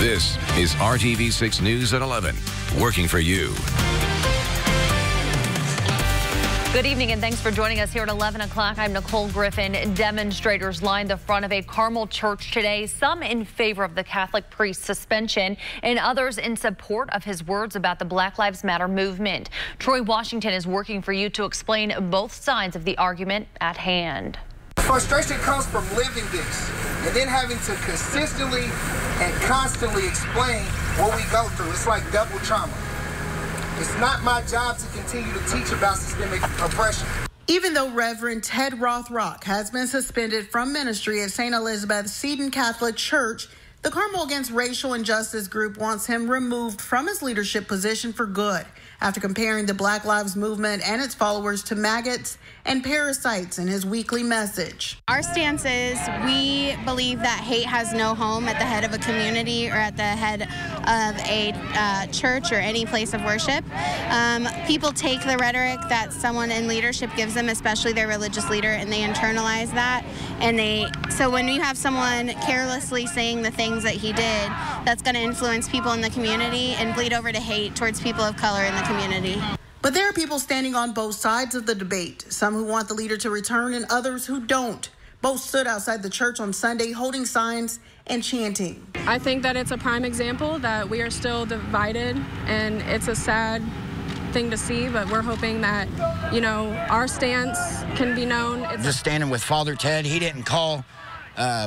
This is RTV6 News at 11, working for you. Good evening and thanks for joining us here at 11 o'clock. I'm Nicole Griffin. Demonstrators lined the front of a Carmel church today, some in favor of the Catholic priest's suspension and others in support of his words about the Black Lives Matter movement. Troy Washington is working for you to explain both sides of the argument at hand. Frustration comes from living this and then having to consistently and constantly explain what we go through. It's like double trauma. It's not my job to continue to teach about systemic oppression. Even though Reverend Ted Rothrock has been suspended from ministry at St. Elizabeth Seton Catholic Church, the Carmel Against Racial Injustice group wants him removed from his leadership position for good after comparing the Black Lives Movement and its followers to maggots and parasites in his weekly message. Our stance is we believe that hate has no home at the head of a community or at the head of a church or any place of worship. People take the rhetoric that someone in leadership gives them, especially their religious leader, and they internalize that. So when you have someone carelessly saying the things that he did, that's going to influence people in the community and bleed over to hate towards people of color in the community. But there are people standing on both sides of the debate, some who want the leader to return and others who don't. Both stood outside the church on Sunday holding signs and chanting. I think that it's a prime example that we are still divided, and it's a sad thing to see, but we're hoping that, our stance can be known. Just standing with Father Ted, he didn't call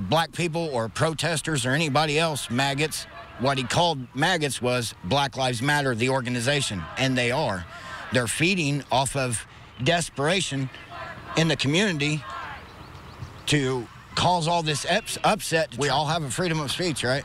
black people or protesters or anybody else maggots. What he called maggots was Black Lives Matter, the organization, and they are. They're feeding off of desperation in the community to cause all this upset. We all have a freedom of speech, right?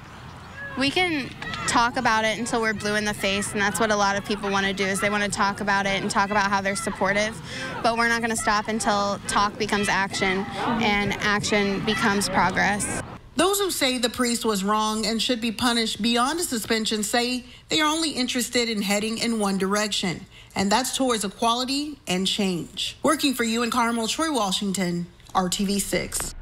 We can talk about it until we're blue in the face, and that's what a lot of people want to do, is they want to talk about it and talk about how they're supportive. But we're not going to stop until talk becomes action and action becomes progress. Those who say the priest was wrong and should be punished beyond a suspension say they are only interested in heading in one direction, and that's towards equality and change. Working for you in Carmel, Troy Washington, RTV6.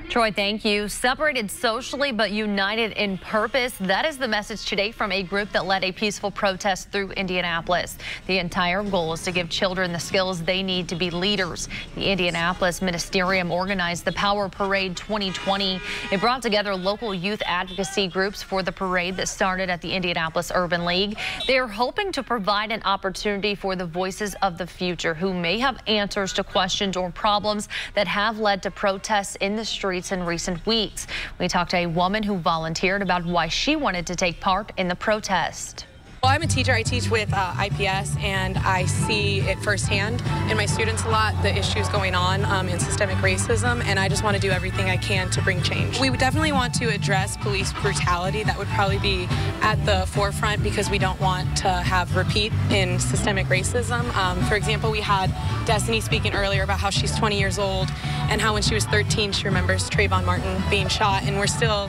Troy, thank you. Separated socially but united in purpose. That is the message today from a group that led a peaceful protest through Indianapolis. The entire goal is to give children the skills they need to be leaders. The Indianapolis Ministerium organized the Power Parade 2020. It brought together local youth advocacy groups for the parade that started at the Indianapolis Urban League. They are hoping to provide an opportunity for the voices of the future who may have answers to questions or problems that have led to protests in the streets in recent weeks. We talked to a woman who volunteered about why she wanted to take part in the protest. Well, I'm a teacher. I teach with IPS, and I see it firsthand in my students a lot, the issues going on in systemic racism, and I just want to do everything I can to bring change. We would definitely want to address police brutality. That would probably be at the forefront because we don't want to have repeat in systemic racism. For example, we had Destiny speaking earlier about how she's 20 years old and how when she was 13 she remembers Trayvon Martin being shot, and we're still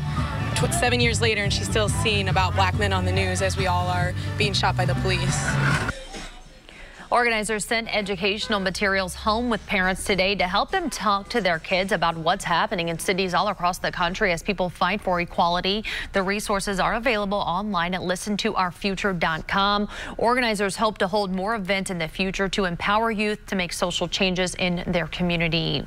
7 years later and she's still seeing about black men on the news as we all are being shot by the police. Organizers sent educational materials home with parents today to help them talk to their kids about what's happening in cities all across the country as people fight for equality. The resources are available online at listentoourfuture.com. Organizers hope to hold more events in the future to empower youth to make social changes in their community.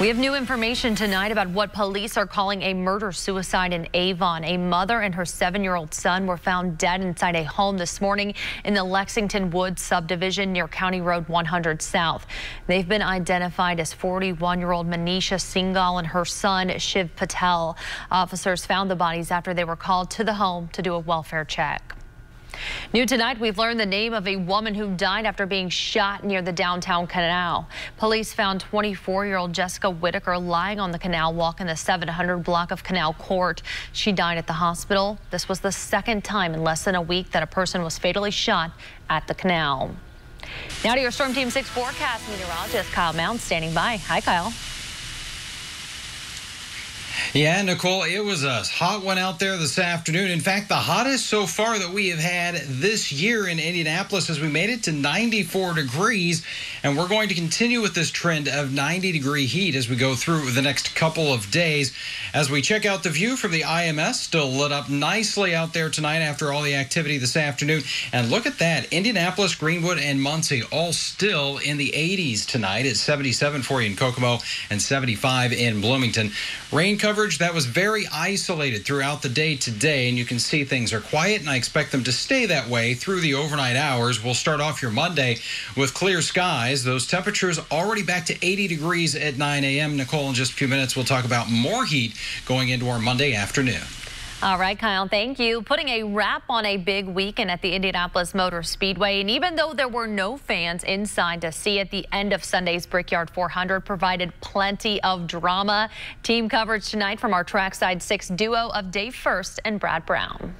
We have new information tonight about what police are calling a murder-suicide in Avon. A mother and her 7-year-old son were found dead inside a home this morning in the Lexington Woods subdivision near County Road 100 South. They've been identified as 41-year-old Manisha Singhal and her son Shiv Patel. Officers found the bodies after they were called to the home to do a welfare check. New tonight, we've learned the name of a woman who died after being shot near the downtown canal. Police found 24-year-old Jessica Whitaker lying on the canal walk in the 700 block of Canal Court. She died at the hospital. This was the second time in less than a week that a person was fatally shot at the canal. Now to your Storm Team 6 forecast. Meteorologist Kyle Mounds standing by. Hi, Kyle. Yeah, Nicole, it was a hot one out there this afternoon. In fact, the hottest so far that we have had this year in Indianapolis as we made it to 94 degrees. And we're going to continue with this trend of 90-degree heat as we go through the next couple of days. As we check out the view from the IMS, still lit up nicely out there tonight after all the activity this afternoon. And look at that, Indianapolis, Greenwood, and Muncie all still in the 80s tonight. It's 77 for you in Kokomo and 75 in Bloomington. Rain coverage that was very isolated throughout the day today, and you can see things are quiet, and I expect them to stay that way through the overnight hours. We'll start off your Monday with clear skies. Those temperatures already back to 80 degrees at 9 a.m. Nicole, in just a few minutes, we'll talk about more heat going into our Monday afternoon. All right, Kyle, thank you. Putting a wrap on a big weekend at the Indianapolis Motor Speedway. And even though there were no fans inside to see at the end of Sunday's Brickyard 400 provided plenty of drama. Team coverage tonight from our Trackside 6 duo of Dave First and Brad Brown.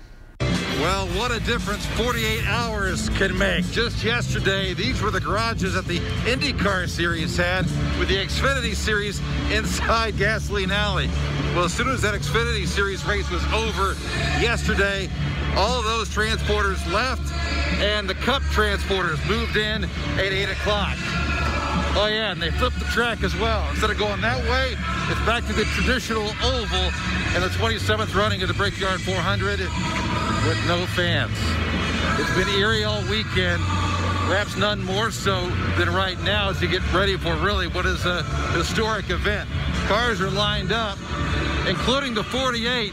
Well, what a difference 48 hours can make. Just yesterday, these were the garages that the IndyCar Series had with the Xfinity Series inside Gasoline Alley. Well, as soon as that Xfinity Series race was over yesterday, all of those transporters left, and the Cup transporters moved in at 8 o'clock. Oh, yeah, and they flipped the track as well. Instead of going that way, it's back to the traditional oval in the 27th running of the Brickyard 400 with no fans. It's been eerie all weekend, perhaps none more so than right now as you get ready for really what is a historic event. Cars are lined up, including the 48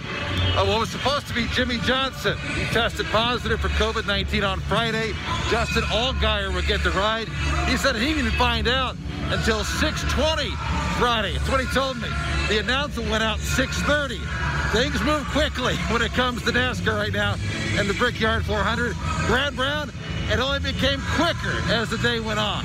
of what was supposed to be Jimmy Johnson. He tested positive for COVID-19 on Friday. Justin Allgaier would get the ride. He said he didn't find out until 6:20 Friday. That's what he told me. The announcement went out 6:30. Things move quickly when it comes to NASCAR right now and the Brickyard 400. Brad Brown, it only became quicker as the day went on.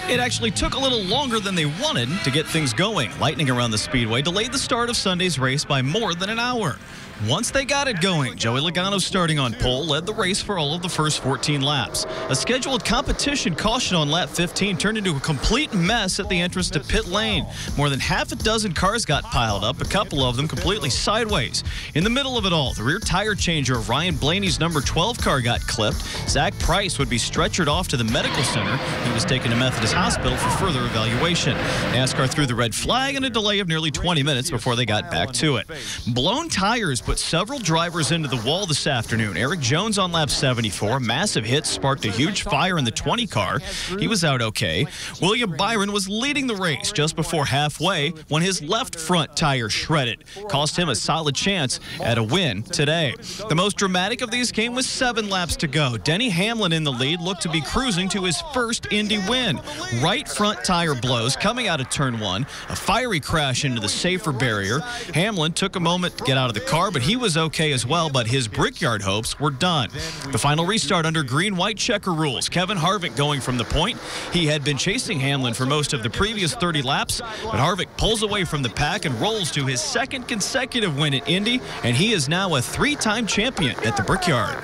It actually took a little longer than they wanted to get things going. Lightning around the speedway delayed the start of Sunday's race by more than an hour. Once they got it going, Joey Logano, starting on pole, led the race for all of the first 14 laps. A scheduled competition caution on lap 15 turned into a complete mess at the entrance to pit lane. More than half a dozen cars got piled up, a couple of them completely sideways. In the middle of it all, the rear tire changer of Ryan Blaney's number 12 car got clipped. Zach Price would be stretchered off to the medical center. He was taken to Methodist Hospital for further evaluation. NASCAR threw the red flag and a delay of nearly 20 minutes before they got back to it. Blown tires put several drivers into the wall this afternoon. Eric Jones on lap 74. Massive hits sparked a huge fire in the 20 car. He was out okay. William Byron was leading the race just before halfway when his left front tire shredded. Cost him a solid chance at a win today. The most dramatic of these came with 7 laps to go. Denny Hamlin in the lead looked to be cruising to his first Indy win. Right front tire blows coming out of turn 1. A fiery crash into the safer barrier. Hamlin took a moment to get out of the car, but he was okay as well, but his Brickyard hopes were done. The final restart under green-white checker rules. Kevin Harvick going from the point. He had been chasing Hamlin for most of the previous 30 laps, but Harvick pulls away from the pack and rolls to his second consecutive win at Indy, and he is now a 3-time champion at the Brickyard.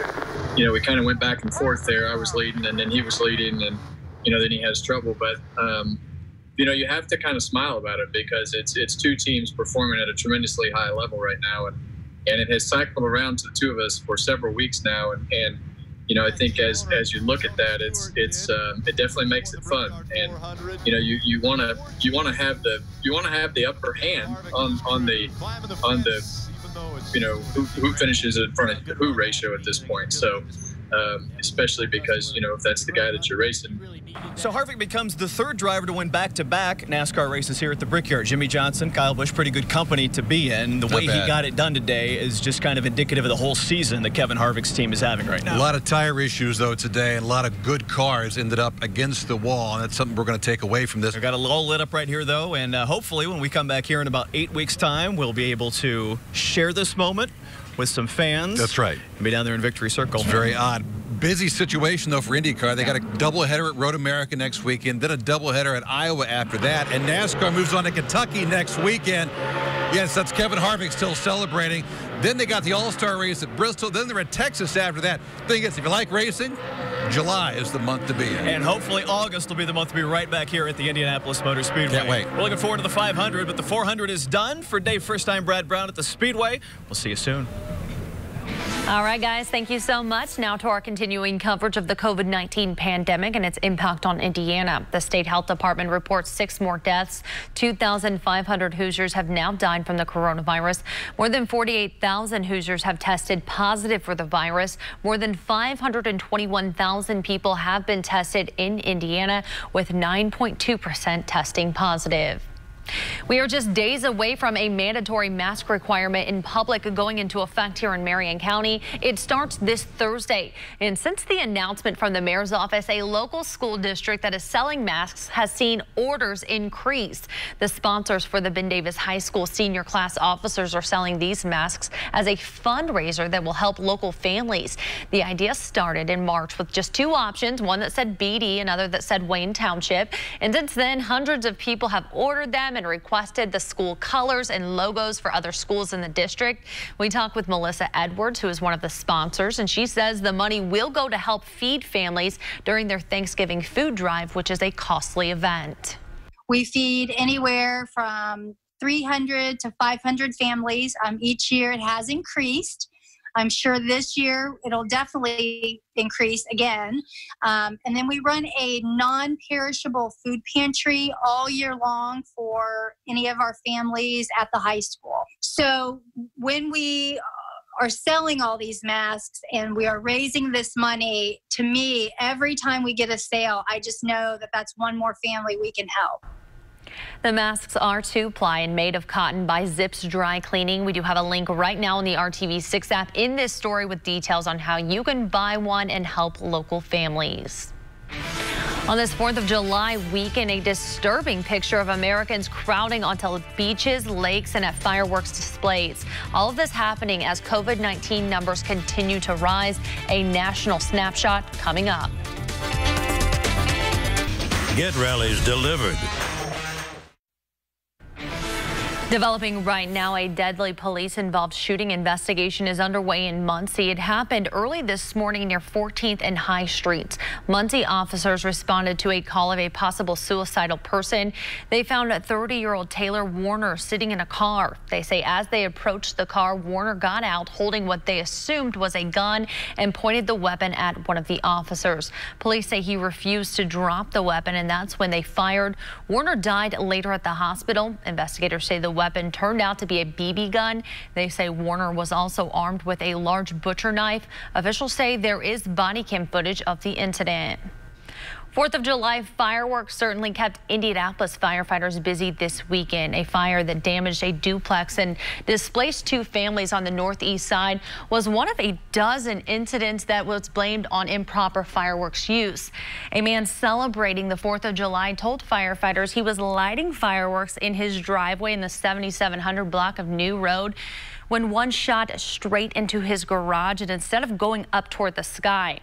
You know, we kind of went back and forth there. I was leading, and then he was leading, and, you know, then he has trouble, but you know, you have to kind of smile about it because it's 2 teams performing at a tremendously high level right now, and it has cycled around to the 2 of us for several weeks now, and you know, I think as you look at that, it definitely makes it fun, and you know, you want to have the upper hand on the you know, who finishes in front of the who ratio at this point. So especially because, you know, if that's the guy that you're racing. So Harvick becomes the 3rd driver to win back-to-back NASCAR races here at the Brickyard. Jimmy Johnson, Kyle Busch, pretty good company to be in. The way he got it done today is just kind of indicative of the whole season that Kevin Harvick's team is having right now. A lot of tire issues, though, today, and a lot of good cars ended up against the wall, and that's something we're going to take away from this. We've got a all lit up right here, though, and hopefully when we come back here in about 8 weeks' time, we'll be able to share this moment with some fans. That's right. And be down there in Victory Circle. It's very odd. Busy situation, though, for IndyCar. They got a doubleheader at Road America next weekend, then a doubleheader at Iowa after that, and NASCAR moves on to Kentucky next weekend. Yes, that's Kevin Harvick still celebrating. Then they got the All-Star race at Bristol. Then they're at Texas after that. Thing is, if you like racing, July is the month to be in. And hopefully August will be the month to be right back here at the Indianapolis Motor Speedway. Can't wait. We're looking forward to the 500, but the 400 is done. For Dave First, I'm Brad Brown at the Speedway. We'll see you soon. All right, guys, thank you so much. Now to our continuing coverage of the COVID-19 pandemic and its impact on Indiana. The state health department reports 6 more deaths. 2,500 Hoosiers have now died from the coronavirus. More than 48,000 Hoosiers have tested positive for the virus. More than 521,000 people have been tested in Indiana, with 9.2% testing positive. We are just days away from a mandatory mask requirement in public going into effect here in Marion County. It starts this Thursday. And since the announcement from the mayor's office, a local school district that is selling masks has seen orders increase. The sponsors for the Ben Davis High School senior class officers are selling these masks as a fundraiser that will help local families. The idea started in March with just 2 options, one that said BD, another that said Wayne Township. And since then, hundreds of people have ordered them and requested the school colors and logos for other schools in the district. We talked with Melissa Edwards, who is one of the sponsors, and she says the money will go to help feed families during their Thanksgiving food drive, which is a costly event. We feed anywhere from 300 to 500 families. Each year it has increased. I'm sure this year it'll definitely increase again. And then we run a non-perishable food pantry all year long for any of our families at the high school. So when we are selling all these masks and we are raising this money, to me, every time we get a sale, I just know that that's one more family we can help. The masks are 2-ply and made of cotton by Zips Dry Cleaning. We do have a link right now in the RTV6 app in this story with details on how you can buy one and help local families. On this 4th of July weekend, a disturbing picture of Americans crowding onto beaches, lakes, and at fireworks displays. All of this happening as COVID-19 numbers continue to rise. A national snapshot coming up. Get rallies delivered. Developing right now, a deadly police-involved shooting investigation is underway in Muncie. It happened early this morning near 14th and High Streets. Muncie officers responded to a call of a possible suicidal person. They found a 30-year-old Taylor Warner sitting in a car. They say as they approached the car, Warner got out holding what they assumed was a gun and pointed the weapon at one of the officers. Police say he refused to drop the weapon, and that's when they fired. Warner died later at the hospital. Investigators say the weapon turned out to be a BB gun. They say Warner was also armed with a large butcher knife. Officials say there is body cam footage of the incident. 4th of July fireworks certainly kept Indianapolis firefighters busy this weekend. A fire that damaged a duplex and displaced 2 families on the northeast side was one of a dozen incidents that was blamed on improper fireworks use. A man celebrating the 4th of July told firefighters he was lighting fireworks in his driveway in the 7700 block of New Road when one shot straight into his garage, and instead of going up toward the sky.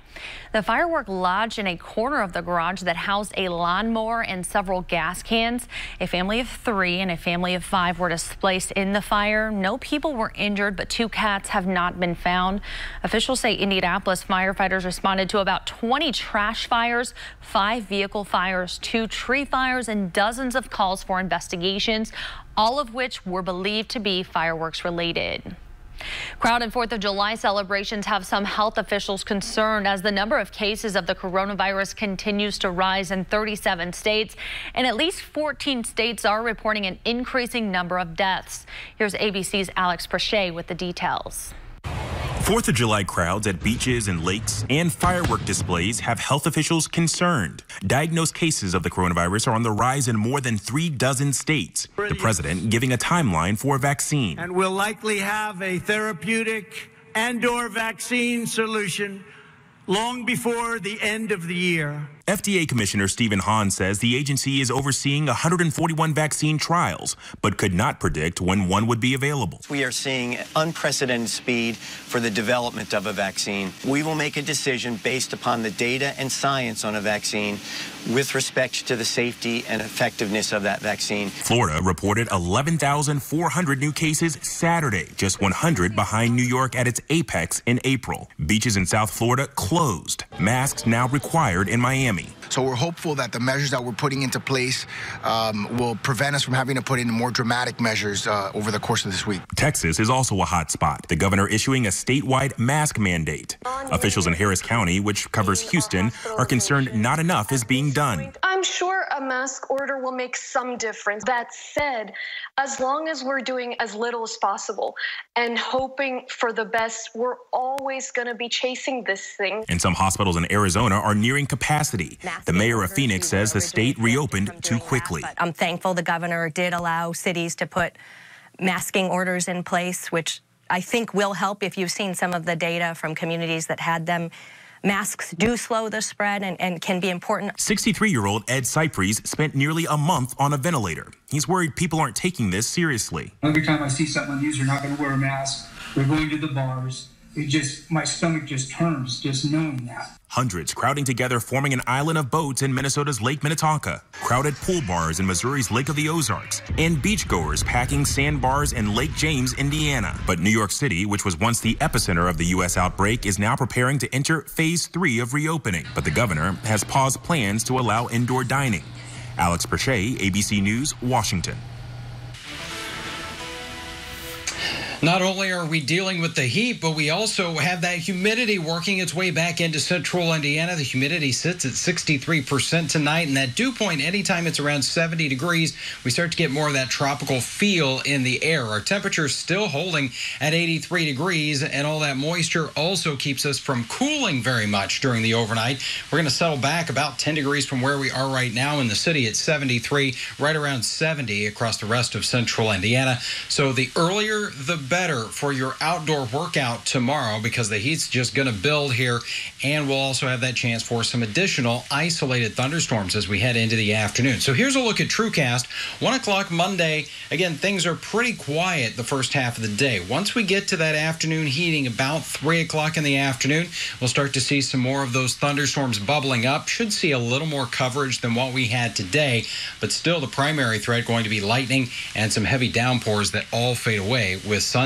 The firework lodged in a corner of the garage that housed a lawnmower and several gas cans. A family of 3 and a family of 5 were displaced in the fire. No people were injured, but 2 cats have not been found. Officials say Indianapolis firefighters responded to about 20 trash fires, 5 vehicle fires, 2 tree fires, and dozens of calls for investigations, all of which were believed to be fireworks related. Crowded 4th of July celebrations have some health officials concerned as the number of cases of the coronavirus continues to rise in 37 states, and at least 14 states are reporting an increasing number of deaths. Here's ABC's Alex Prochet with the details. 4th of July crowds at beaches and lakes and firework displays have health officials concerned. Diagnosed cases of the coronavirus are on the rise in more than 36 states. The president giving a timeline for a vaccine. And we'll likely have a therapeutic and/or vaccine solution long before the end of the year. FDA Commissioner Stephen Hahn says the agency is overseeing 141 vaccine trials, but could not predict when one would be available. We are seeing unprecedented speed for the development of a vaccine. We will make a decision based upon the data and science on a vaccine with respect to the safety and effectiveness of that vaccine. Florida reported 11,400 new cases Saturday, just 100 behind New York at its apex in April. Beaches in South Florida closed. Masks now required in Miami. So we're hopeful that the measures that we're putting into place will prevent us from having to put in more dramatic measures over the course of this week. Texas is also a hot spot. The governor issuing a statewide mask mandate. Officials in Harris County, which covers Houston, are concerned not enough is being done. I'm sure a mask order will make some difference. That said, as long as we're doing as little as possible and hoping for the best, we're always going to be chasing this thing. And some hospitals in Arizona are nearing capacity. The mayor of Phoenix says the state reopened too quickly. I'm thankful the governor did allow cities to put masking orders in place, which I think will help. If you've seen some of the data from communities that had them, masks do slow the spread and can be important. 63-year-old Ed Cypries spent nearly a month on a ventilator. He's worried people aren't taking this seriously. Every time I see something on news, they're not going to wear a mask. They're going to the bars. My stomach just turns just knowing that. Hundreds crowding together, forming an island of boats in Minnesota's Lake Minnetonka, crowded pool bars in Missouri's Lake of the Ozarks, and beachgoers packing sandbars in Lake James, Indiana. But New York City, which was once the epicenter of the U.S. outbreak, is now preparing to enter phase 3 of reopening. But the governor has paused plans to allow indoor dining. Alex Perche, ABC News, Washington. Not only are we dealing with the heat, but we also have that humidity working its way back into central Indiana. The humidity sits at 63% tonight, and that dew point, anytime it's around 70 degrees, we start to get more of that tropical feel in the air. Our temperature is still holding at 83 degrees, and all that moisture also keeps us from cooling very much during the overnight. We're going to settle back about 10 degrees from where we are right now in the city at 73, right around 70 across the rest of central Indiana. So the earlier, the better for your outdoor workout tomorrow, because the heat's just going to build here, and we'll also have that chance for some additional isolated thunderstorms as we head into the afternoon. So here's a look at TrueCast. 1 o'clock Monday. Again, things are pretty quiet the first half of the day. Once we get to that afternoon heating, about 3 o'clock in the afternoon, we'll start to see some more of those thunderstorms bubbling up. Should see a little more coverage than what we had today, but still the primary threat going to be lightning and some heavy downpours that all fade away with sunset.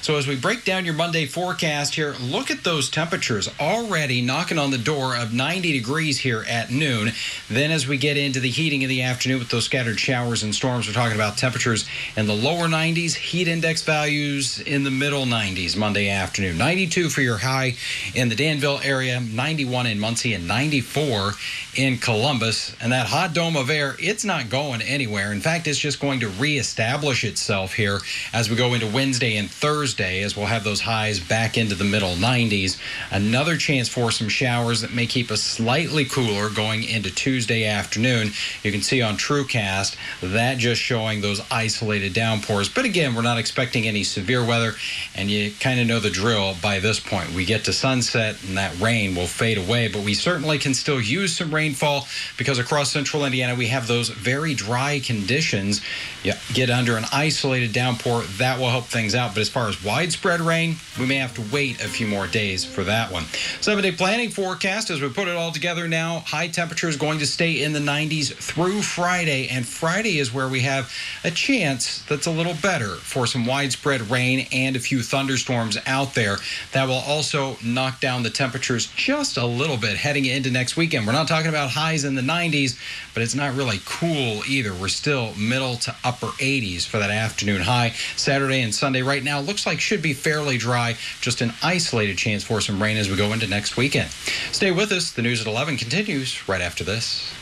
So as we break down your Monday forecast here, look at those temperatures already knocking on the door of 90 degrees here at noon. Then as we get into the heating in the afternoon with those scattered showers and storms, we're talking about temperatures in the lower 90s, heat index values in the middle 90s Monday afternoon. 92 for your high in the Danville area, 91 in Muncie, and 94 in Columbus. And that hot dome of air, it's not going anywhere. In fact, it's just going to reestablish itself here as we go into Wednesday and Thursday, as we'll have those highs back into the middle 90s. Another chance for some showers that may keep us slightly cooler going into Tuesday afternoon. You can see on TrueCast that just showing those isolated downpours. But again, we're not expecting any severe weather, and you kind of know the drill by this point. We get to sunset and that rain will fade away, but we certainly can still use some rainfall, because across central Indiana we have those very dry conditions. You get under an isolated downpour, that will help things out. But as far as widespread rain, we may have to wait a few more days for that one. 7-day planning forecast, as we put it all together now, high temperatures going to stay in the 90s through Friday, and Friday is where we have a chance that's a little better for some widespread rain and a few thunderstorms out there. That will also knock down the temperatures just a little bit heading into next weekend. We're not talking about highs in the 90s, but it's not really cool either. We're still middle to upper 80s for that afternoon high. Saturday and Sunday right now looks like should be fairly dry, just an isolated chance for some rain as we go into next weekend. Stay with us. The news at 11 continues right after this.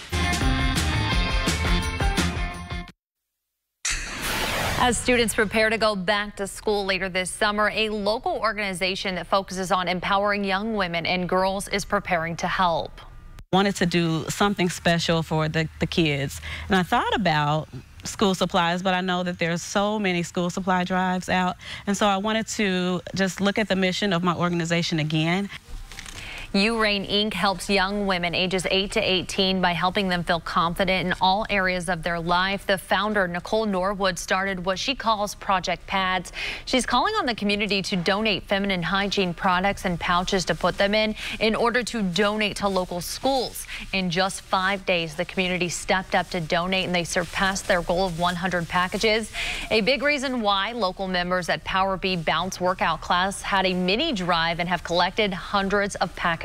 As students prepare to go back to school later this summer, a local organization that focuses on empowering young women and girls is preparing to help. Wanted to do something special for the kids, and I thought about school supplies, but I know that there's so many school supply drives out, and so I wanted to just look at the mission of my organization again. URain Inc. helps young women ages 8 to 18 by helping them feel confident in all areas of their life. The founder, Nicole Norwood, started what she calls Project Pads. She's calling on the community to donate feminine hygiene products and pouches to put them in order to donate to local schools. In just 5 days, the community stepped up to donate, and they surpassed their goal of 100 packages. A big reason why local members at Power B Bounce workout class had a mini drive and have collected hundreds of packages.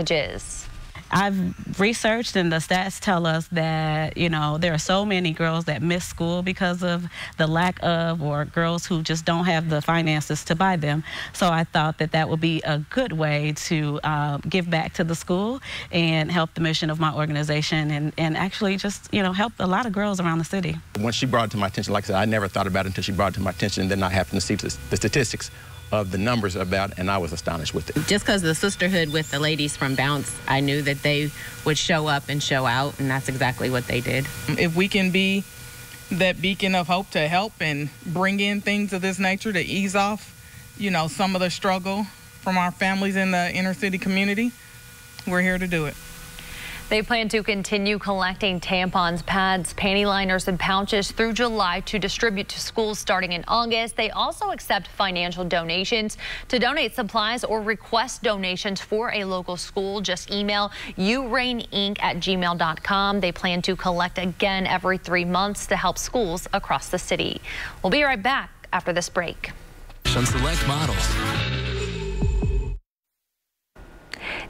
I've researched, and the stats tell us that, there are so many girls that miss school because of the lack of, or girls who just don't have the finances to buy them. So I thought that that would be a good way to give back to the school and help the mission of my organization, and actually just, help a lot of girls around the city. Once she brought it to my attention, like I said, I never thought about it until she brought it to my attention, and then I happened to see the statistics of the numbers about, and I was astonished with it. Just because of the sisterhood with the ladies from Bounce, I knew that they would show up and show out, and that's exactly what they did. If we can be that beacon of hope to help and bring in things of this nature to ease off, some of the struggle from our families in the inner city community, we're here to do it. They plan to continue collecting tampons, pads, panty liners, and pouches through July to distribute to schools starting in August. They also accept financial donations. To donate supplies or request donations for a local school, just email uraininc@gmail.com. They plan to collect again every 3 months to help schools across the city. We'll be right back after this break. On select models.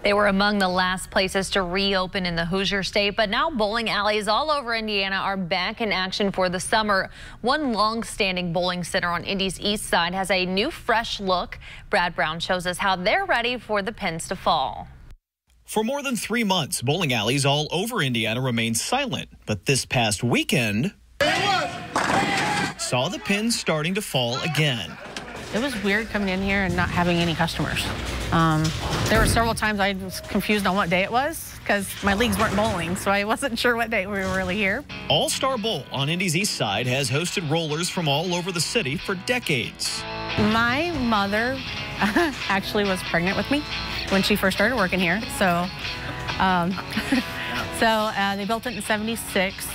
They were among the last places to reopen in the Hoosier State, but now bowling alleys all over Indiana are back in action for the summer. One long-standing bowling center on Indy's east side has a new, fresh look. Brad Brown shows us how they're ready for the pins to fall. For more than 3 months, bowling alleys all over Indiana remained silent, but this past weekend saw the pins starting to fall again. It was weird coming in here and not having any customers. There were several times I was confused on what day it was because my leagues weren't bowling, so I wasn't sure what day we were really here. All-Star Bowl on Indy's east side has hosted rollers from all over the city for decades. My mother actually was pregnant with me when she first started working here, so they built it in '76.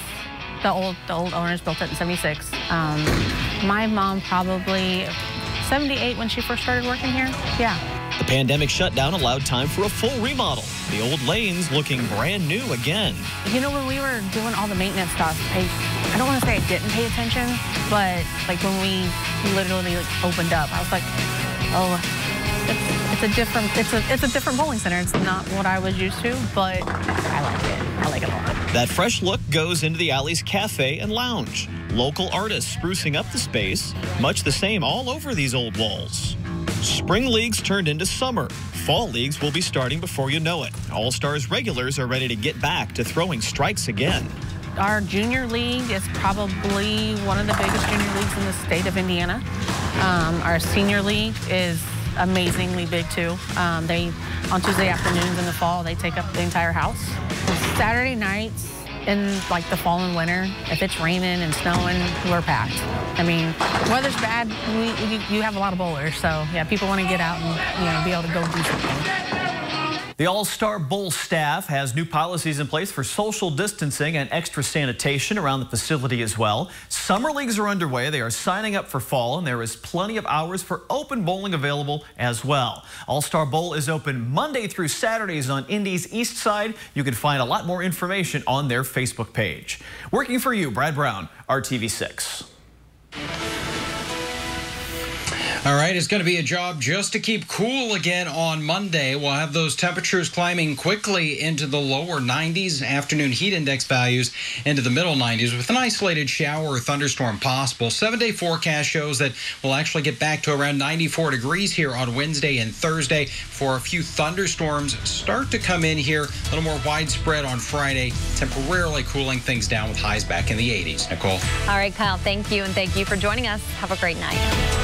The old owners built it in '76. My mom probably 78 when she first started working here. Yeah. The pandemic shutdown allowed time for a full remodel. The old lanes looking brand new again. When we were doing all the maintenance stuff, I don't want to say I didn't pay attention, but like when we literally opened up, I was like, oh, it's a different bowling center. It's not what I was used to, but I like it. I like it a lot. That fresh look goes into the alley's cafe and lounge. Local artists sprucing up the space, much the same all over these old walls. Spring leagues turned into summer. Fall leagues will be starting before you know it. All-Stars regulars are ready to get back to throwing strikes again. Our junior league is probably one of the biggest junior leagues in the state of Indiana. Our senior league is amazingly big too. On Tuesday afternoons in the fall, they take up the entire house. Saturday nights in like the fall and winter, if it's raining and snowing, we're packed. I mean, weather's bad, you have a lot of bowlers, so yeah, people want to get out and be able to go do something. The All-Star Bowl staff has new policies in place for social distancing and extra sanitation around the facility as well. Summer leagues are underway. They are signing up for fall, and there is plenty of hours for open bowling available as well. All-Star Bowl is open Monday through Saturdays on Indy's east side. You can find a lot more information on their Facebook page. Working for you, Brad Brown, RTV6. All right, it's going to be a job just to keep cool again on Monday. We'll have those temperatures climbing quickly into the lower 90s, afternoon heat index values into the middle 90s with an isolated shower or thunderstorm possible. 7-day forecast shows that we'll actually get back to around 94 degrees here on Wednesday and Thursday for a few thunderstorms start to come in here, a little more widespread on Friday, temporarily cooling things down with highs back in the 80s. Nicole. All right, Kyle, thank you, and thank you for joining us. Have a great night.